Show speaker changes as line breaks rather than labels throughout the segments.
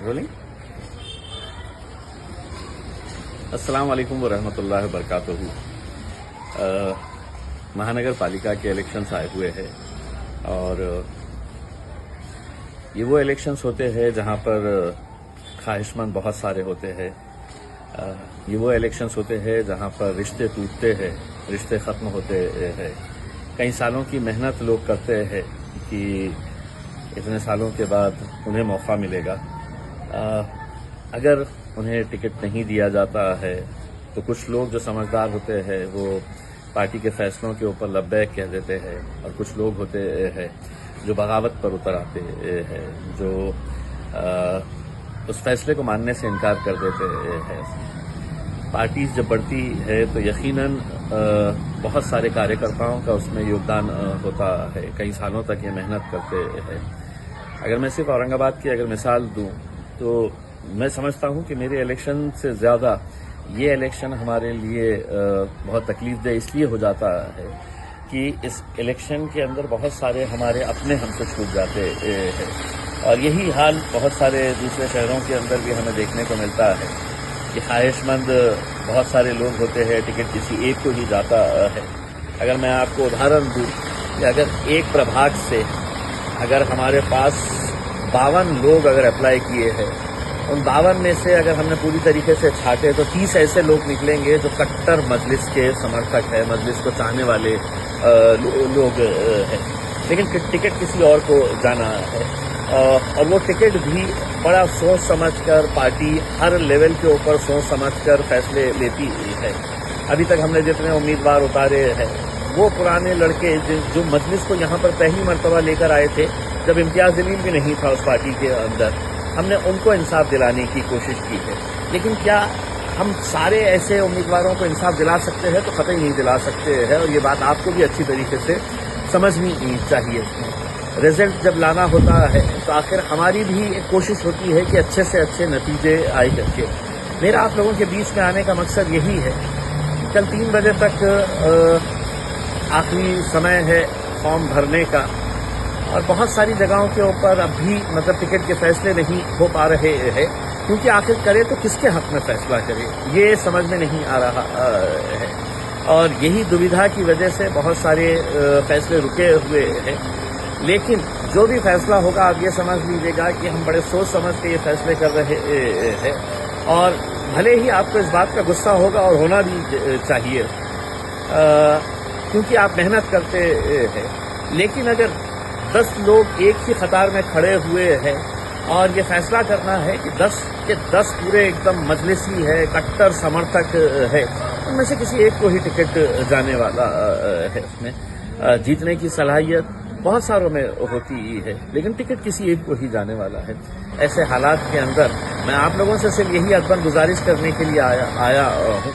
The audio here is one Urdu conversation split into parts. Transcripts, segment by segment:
رولنگ. السلام علیکم ورحمۃ اللہ وبرکاتہ. مہانگر پالیکا کے الیکشنز آئے ہوئے ہیں اور یہ وہ الیکشنز ہوتے ہیں جہاں پر خواہش مند بہت سارے ہوتے ہیں. یہ وہ الیکشنز ہوتے ہیں جہاں پر رشتے ٹوٹتے ہیں, رشتے ختم ہوتے ہیں. کئی سالوں کی محنت لوگ کرتے ہیں کہ اتنے سالوں کے بعد انہیں موقع ملے گا. اگر انہیں ٹکٹ نہیں دیا جاتا ہے تو کچھ لوگ جو سمجھدار ہوتے ہیں وہ پارٹی کے فیصلوں کے اوپر لبیک کہہ دیتے ہیں, اور کچھ لوگ ہوتے ہیں جو بغاوت پر اتر آتے ہیں, جو اس فیصلے کو ماننے سے انکار کر دیتے ہیں. پارٹیز جب بڑھتی ہے تو یقیناً بہت سارے کاریہ کرتاؤں کا اس میں یوگدان ہوتا ہے. کئی سالوں تک یہ محنت کرتے ہیں. اگر میں صرف اورنگ آباد کی اگر مثال دوں تو میں سمجھتا ہوں کہ میرے الیکشن سے زیادہ یہ الیکشن ہمارے لیے بہت تکلیف دہ اس لیے ہو جاتا ہے کہ اس الیکشن کے اندر بہت سارے ہمارے اپنے ہم سے چھوٹ جاتے ہیں, اور یہی حال بہت سارے دوسرے شہروں کے اندر بھی ہمیں دیکھنے کو ملتا ہے کہ خواہش مند بہت سارے لوگ ہوتے ہیں, ٹکٹ کسی ایک کو ہی جاتا ہے. اگر میں آپ کو ادھارن دوں کہ اگر ایک پربھاگ سے اگر ہمارے پاس 52 لوگ اگر اپلائی کیے ہیں, ان 52 میں سے اگر ہم نے پوری طریقے سے چھانٹے تو 30 ایسے لوگ نکلیں گے جو کٹر مجلس کے سمرتھک ہے, مجلس کو چاہنے والے لوگ ہیں, لیکن ٹکٹ کسی اور کو جانا ہے. اور وہ ٹکٹ بھی بڑا سوچ سمجھ کر پارٹی ہر لیول کے اوپر سوچ سمجھ کر فیصلے لیتی ہے. ابھی تک ہم نے جتنے امیدوار اتارے ہیں وہ پرانے لڑکے جو مجلس کو یہاں پر پہلی مرتبہ لے کر آئے تھے جب امتیاز جلیل بھی نہیں تھا اس پارٹی کے اندر, ہم نے ان کو انصاف دلانے کی کوشش کی ہے. لیکن کیا ہم سارے ایسے امیدواروں کو انصاف دلا سکتے ہیں؟ تو قطعی نہیں دلا سکتے ہیں, اور یہ بات آپ کو بھی اچھی طریقے سے سمجھنی چاہیے. رزلٹ جب لانا ہوتا ہے تو آخر ہماری بھی ایک کوشش ہوتی ہے کہ اچھے سے اچھے نتیجے آئے کر کے. میرا آپ لوگوں کے بیچ میں آنے کا مقصد یہی ہے. کل 3 بجے تک آخری سمے ہے فارم بھرنے کا, اور بہت ساری جگہوں کے اوپر اب بھی ٹکٹ کے فیصلے نہیں ہو پا رہے ہیں, کیونکہ آخر کرے تو کس کے حق میں فیصلہ کرے یہ سمجھ میں نہیں آ رہا ہے. اور یہی دویدھا کی وجہ سے بہت سارے فیصلے رکے ہوئے ہیں. لیکن جو بھی فیصلہ ہوگا آپ یہ سمجھ لیجیے گا کہ ہم بڑے سوچ سمجھ کے یہ فیصلے کر رہے ہیں, اور بھلے ہی آپ کو اس بات کا غصہ ہوگا اور ہونا بھی چاہیے کیونکہ آپ محنت کرتے ہیں. لیکن اگر 10 لوگ ایک ہی قطار میں کھڑے ہوئے ہیں اور یہ فیصلہ کرنا ہے کہ 10 کے 10 پورے ایک دم مجلسی ہے, کٹر سمرتھک ہے, ان میں سے کسی ایک کو ہی ٹکٹ جانے والا ہے. اس میں جیتنے کی صلاحیت بہت ساروں میں ہوتی ہے, لیکن ٹکٹ کسی ایک کو ہی جانے والا ہے. ایسے حالات کے اندر میں آپ لوگوں سے صرف یہی ادبن گزارش کرنے کے لیے آیا ہوں.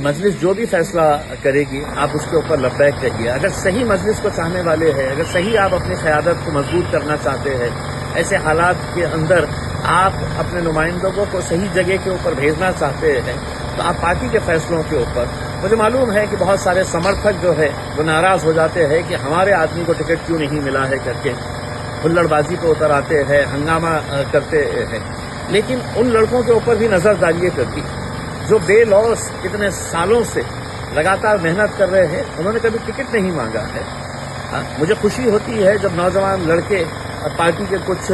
مجلس جو بھی فیصلہ کرے گی آپ اس کے اوپر لبیک کہیے. اگر صحیح مجلس کو چاہنے والے ہیں, اگر صحیح آپ اپنی قیادت کو مضبوط کرنا چاہتے ہیں, ایسے حالات کے اندر آپ اپنے نمائندوں کو صحیح جگہ کے اوپر بھیجنا چاہتے ہیں, تو آپ پارٹی کے فیصلوں کے اوپر, مجھے معلوم ہے کہ بہت سارے سمرتھک جو ہے وہ ناراض ہو جاتے ہیں کہ ہمارے آدمی کو ٹکٹ کیوں نہیں ملا ہے کر کے ہلڑ بازی پہ اتر آتے ہیں, ہنگامہ کرتے ہیں. لیکن ان لڑکوں کے اوپر بھی نظر ڈالیے کرتی جو بے لوث اتنے سالوں سے لگاتار محنت کر رہے ہیں, انہوں نے کبھی ٹکٹ نہیں مانگا ہے. مجھے خوشی ہوتی ہے جب نوجوان لڑکے پارٹی کے کچھ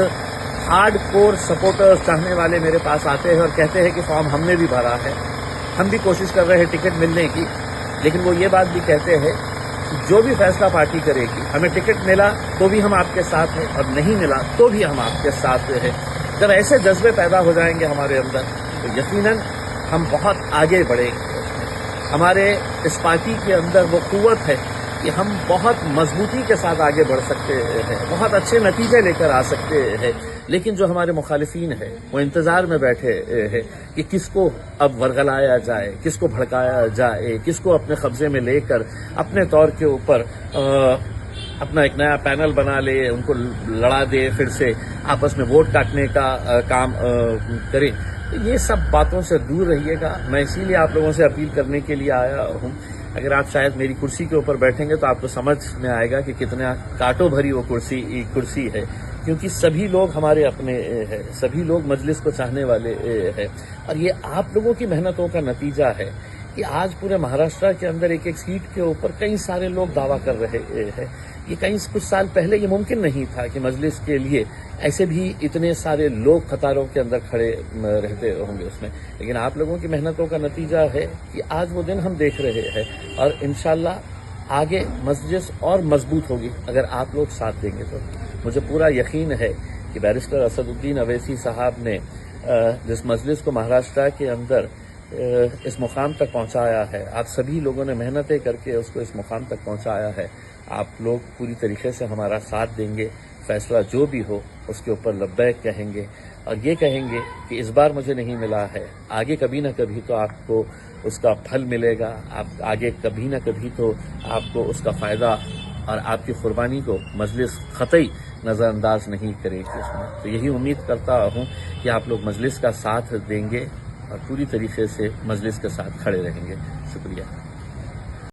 ہارڈ کور سپورٹرز چاہنے والے میرے پاس آتے ہیں اور کہتے ہیں کہ فارم ہم نے بھی بھرا ہے, ہم بھی کوشش کر رہے ہیں ٹکٹ ملنے کی. لیکن وہ یہ بات بھی کہتے ہیں کہ جو بھی فیصلہ پارٹی کرے گی, ہمیں ٹکٹ ملا تو بھی ہم آپ کے ساتھ ہیں, اور نہیں ملا تو بھی ہم آپ کے ساتھ ہیں. جب ایسے جذبے پیدا ہو جائیں گے ہمارے اندر تو یقیناً ہم بہت آگے بڑھیں گے. ہمارے اس پارٹی کے اندر وہ قوت ہے کہ ہم بہت مضبوطی کے ساتھ آگے بڑھ سکتے ہیں, بہت اچھے نتیجے لے کر آ سکتے ہیں. لیکن جو ہمارے مخالفین ہیں وہ انتظار میں بیٹھے ہیں کہ کس کو اب ورغلایا جائے, کس کو بھڑکایا جائے, کس کو اپنے قبضے میں لے کر اپنے طور کے اوپر اپنا ایک نیا پینل بنا لے, ان کو لڑا دے, پھر سے آپس میں ووٹ کاٹنے کا کام کرے. یہ سب باتوں سے دور رہیے گا. میں اسی لیے آپ لوگوں سے اپیل کرنے کے لیے آیا ہوں. اگر آپ شاید میری کرسی کے اوپر بیٹھیں گے تو آپ کو سمجھ میں آئے گا کہ کتنا کانٹوں بھری وہ کرسی ہے. کیونکہ سبھی لوگ ہمارے اپنے ہیں، سبھی لوگ مجلس کو چاہنے والے ہیں، اور یہ آپ لوگوں کی محنتوں کا نتیجہ ہے کہ آج پورے مہاراشٹر کے اندر ایک ایک سیٹ کے اوپر کئی سارے لوگ دعویٰ کر رہے ہیں۔ یہ کچھ سال پہلے یہ ممکن نہیں تھا کہ مجلس کے لیے ایسے بھی اتنے سارے لوگ قطاروں کے اندر کھڑے رہتے ہوں گے اس میں، لیکن آپ لوگوں کی محنتوں کا نتیجہ ہے کہ آج وہ دن ہم دیکھ رہے ہیں، اور انشاءاللہ آگے مجلس اور مضبوط ہوگی اگر آپ لوگ ساتھ دیں گے تو۔ مجھے پورا یقین ہے کہ بیرسٹر اسد الدین اویسی صاحب نے جس مجلس کو مہاراشٹر کے اندر اس مقام تک پہنچایا ہے، آپ سبھی لوگوں نے محنتیں کر کے اس کو اس مقام تک پہنچایا ہے، آپ لوگ پوری طریقے سے ہمارا ساتھ دیں گے، فیصلہ جو بھی ہو اس کے اوپر لبیک کہیں گے، اور یہ کہیں گے کہ اس بار مجھے نہیں ملا ہے، آگے کبھی نہ کبھی تو آپ کو اس کا پھل ملے گا، آپ آگے کبھی نہ کبھی تو آپ کو اس کا فائدہ اور آپ کی قربانی کو مجلس قطعی نظر انداز نہیں کرے گی اس میں۔ تو یہی امید کرتا ہوں کہ آپ لوگ مجلس کا ساتھ دیں گے اور پوری طریقے سے مجلس کے ساتھ کھڑے رہیں گے۔ شکریہ۔